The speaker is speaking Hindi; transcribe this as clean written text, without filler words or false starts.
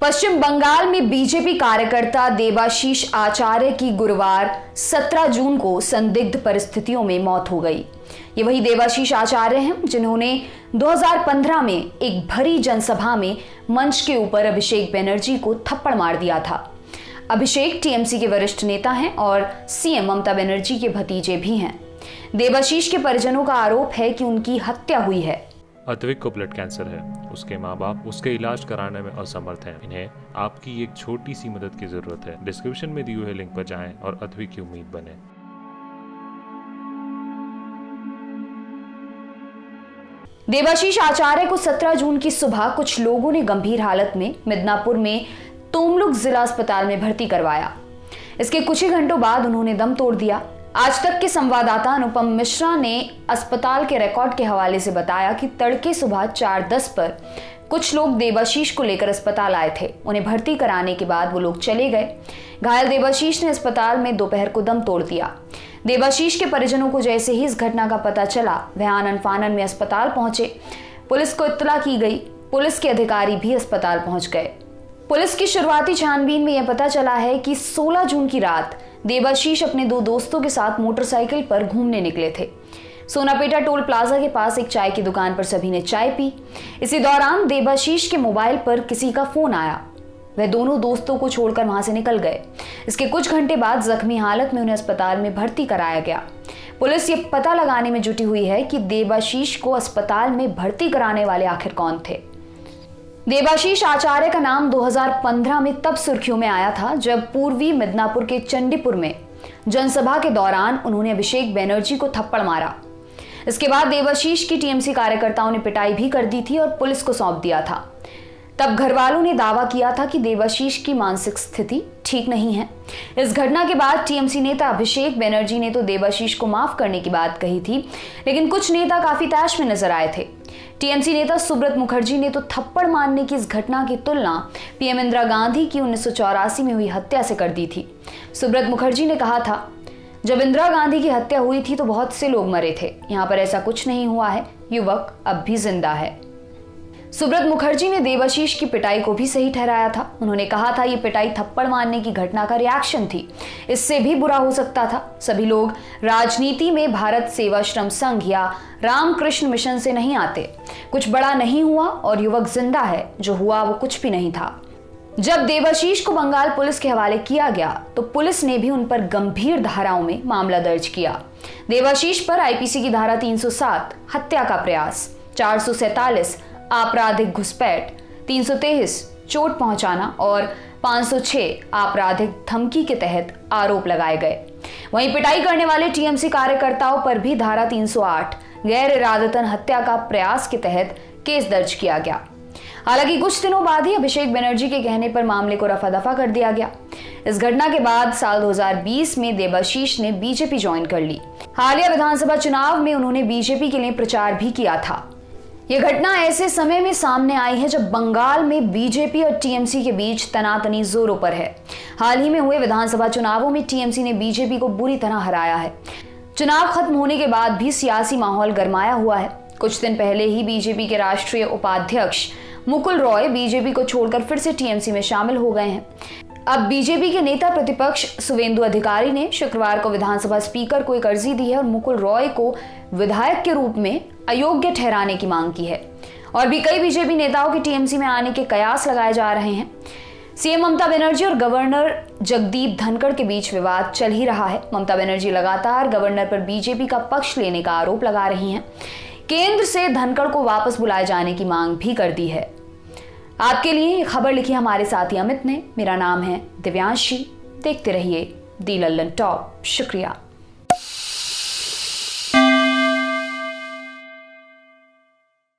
पश्चिम बंगाल में बीजेपी कार्यकर्ता देवाशीष आचार्य की गुरुवार 17 जून को संदिग्ध परिस्थितियों में मौत हो गई। ये वही देवाशीष आचार्य हैं जिन्होंने 2015 में एक भरी जनसभा में मंच के ऊपर अभिषेक बनर्जी को थप्पड़ मार दिया था। अभिषेक टीएमसी के वरिष्ठ नेता हैं और सीएम ममता बनर्जी के भतीजे भी हैं। देवाशीष के परिजनों का आरोप है कि उनकी हत्या हुई है। अद्विक को ब्लड कैंसर है। उसके माँ बाप उसके इलाज कराने में असमर्थ हैं। इन्हें आपकी एक छोटी सी मदद की जरूरत है। डिस्क्रिप्शन में दिए हुए लिंक पर जाएं और अद्विक की उम्मीद बने। देवाशीष आचार्य को 17 जून की सुबह कुछ लोगों ने गंभीर हालत में मिदनापुर में तोमलुक जिला अस्पताल में भर्ती करवाया। इसके कुछ ही घंटों बाद उन्होंने दम तोड़ दिया। आज तक के संवाददाता अनुपम मिश्रा ने अस्पताल के रिकॉर्ड के हवाले से बताया कि तड़के सुबह 4:10 पर कुछ लोग देवाशीष को लेकर अस्पताल आए थे। उन्हें भर्ती कराने के बाद वो लोग चले गए। घायल देवाशीष ने अस्पताल में दोपहर को दम तोड़ दिया। देवाशीष के परिजनों को जैसे ही इस घटना का पता चला, वह आनन फानन में अस्पताल पहुंचे। पुलिस को इत्तला की गई। पुलिस के अधिकारी भी अस्पताल पहुंच गए। पुलिस की शुरुआती छानबीन में यह पता चला है कि 16 जून की रात देवाशीष अपने 2 दोस्तों के साथ मोटरसाइकिल पर घूमने निकले थे। सोनापेटा टोल प्लाजा के पास एक चाय की दुकान पर सभी ने चाय पी। इसी दौरान देवाशीष के मोबाइल पर किसी का फोन आया। वह दोनों दोस्तों को छोड़कर वहां से निकल गए। इसके कुछ घंटे बाद जख्मी हालत में उन्हें अस्पताल में भर्ती कराया गया। पुलिस ये पता लगाने में जुटी हुई है कि देवाशीष को अस्पताल में भर्ती कराने वाले आखिर कौन थे। देवाशीष आचार्य का नाम 2015 में तब सुर्खियों में आया था जब पूर्वी मिदनापुर के चंडीपुर में जनसभा के दौरान उन्होंने अभिषेक बनर्जी को थप्पड़ मारा। इसके बाद देवाशीष की टीएमसी कार्यकर्ताओं ने पिटाई भी कर दी थी और पुलिस को सौंप दिया था। तब घरवालों ने दावा किया था कि देवाशीष की मानसिक स्थिति ठीक नहीं है। इस घटना के बाद टीएमसी नेता अभिषेक बनर्जी ने तो देवाशीष को माफ करने की बात कही थी, लेकिन कुछ नेता काफी तैश में नजर आए थे। टीएमसी नेता सुब्रत मुखर्जी ने तो थप्पड़ मारने की इस घटना की तुलना पीएम इंदिरा गांधी की 1984 में हुई हत्या से कर दी थी। सुब्रत मुखर्जी ने कहा था, जब इंदिरा गांधी की हत्या हुई थी तो बहुत से लोग मरे थे, यहाँ पर ऐसा कुछ नहीं हुआ है, युवक अब भी जिंदा है। सुब्रत मुखर्जी ने देवाशीष की पिटाई को भी सही ठहराया था। उन्होंने कहा था, ये पिटाई थप्पड़ मारने की घटना का रिएक्शन थी, इससे भी बुरा हो सकता था। सभी लोग राजनीति में भारत सेवाश्रम संघ या रामकृष्ण मिशन से नहीं आते। कुछ बड़ा नहीं हुआ और युवक जिंदा है। जो हुआ वो कुछ भी नहीं था। जब देवाशीष को बंगाल पुलिस के हवाले किया गया तो पुलिस ने भी उन पर गंभीर धाराओं में मामला दर्ज किया। देवाशीष पर आईपीसी की धारा 307 हत्या का प्रयास, 447 आपराधिक घुसपैठ, 323 चोट पहुंचाना और 506 आपराधिक धमकी के तहत आरोप लगाए गए। वहीं पिटाई करने वाले टीएमसी कार्यकर्ताओं पर भी धारा 308 गैर इरादतन हत्या का प्रयास के तहत केस दर्ज किया गया। हालांकि कुछ दिनों बाद ही अभिषेक बनर्जी के कहने पर मामले को रफा दफा कर दिया गया। इस घटना के बाद साल 2020 में देवाशीष ने बीजेपी ज्वाइन कर ली। हालिया विधानसभा चुनाव में उन्होंने बीजेपी के लिए प्रचार भी किया था। यह घटना ऐसे समय में सामने आई है जब बंगाल में बीजेपी और टीएमसी के बीच तनातनी जोरों पर है। हाल ही में हुए विधानसभा चुनावों में टीएमसी ने बीजेपी को बुरी तरह हराया है। चुनाव खत्म होने के बाद भी सियासी माहौल गरमाया हुआ है। कुछ दिन पहले ही बीजेपी के राष्ट्रीय उपाध्यक्ष मुकुल रॉय बीजेपी को छोड़कर फिर से टीएमसी में शामिल हो गए हैं। अब बीजेपी के नेता प्रतिपक्ष शुवेंदु अधिकारी ने शुक्रवार को विधानसभा स्पीकर को एक अर्जी दी है और मुकुल रॉय को विधायक के रूप में अयोग्य ठहराने की मांग की है। और भी कई बीजेपी नेताओं के टीएमसी में आने के कयास लगाए जा रहे हैं। सीएम ममता बनर्जी और गवर्नर जगदीप धनखड़ के बीच विवाद चल ही रहा है। ममता बनर्जी लगातार गवर्नर पर बीजेपी का पक्ष लेने का आरोप लगा रही हैं। केंद्र से धनखड़ को वापस बुलाए जाने की मांग भी कर दी है। आपके लिए ये खबर लिखी हमारे साथी अमित ने। मेरा नाम है दिव्यांशी। देखते रहिए दी लल्लन टॉप। शुक्रिया।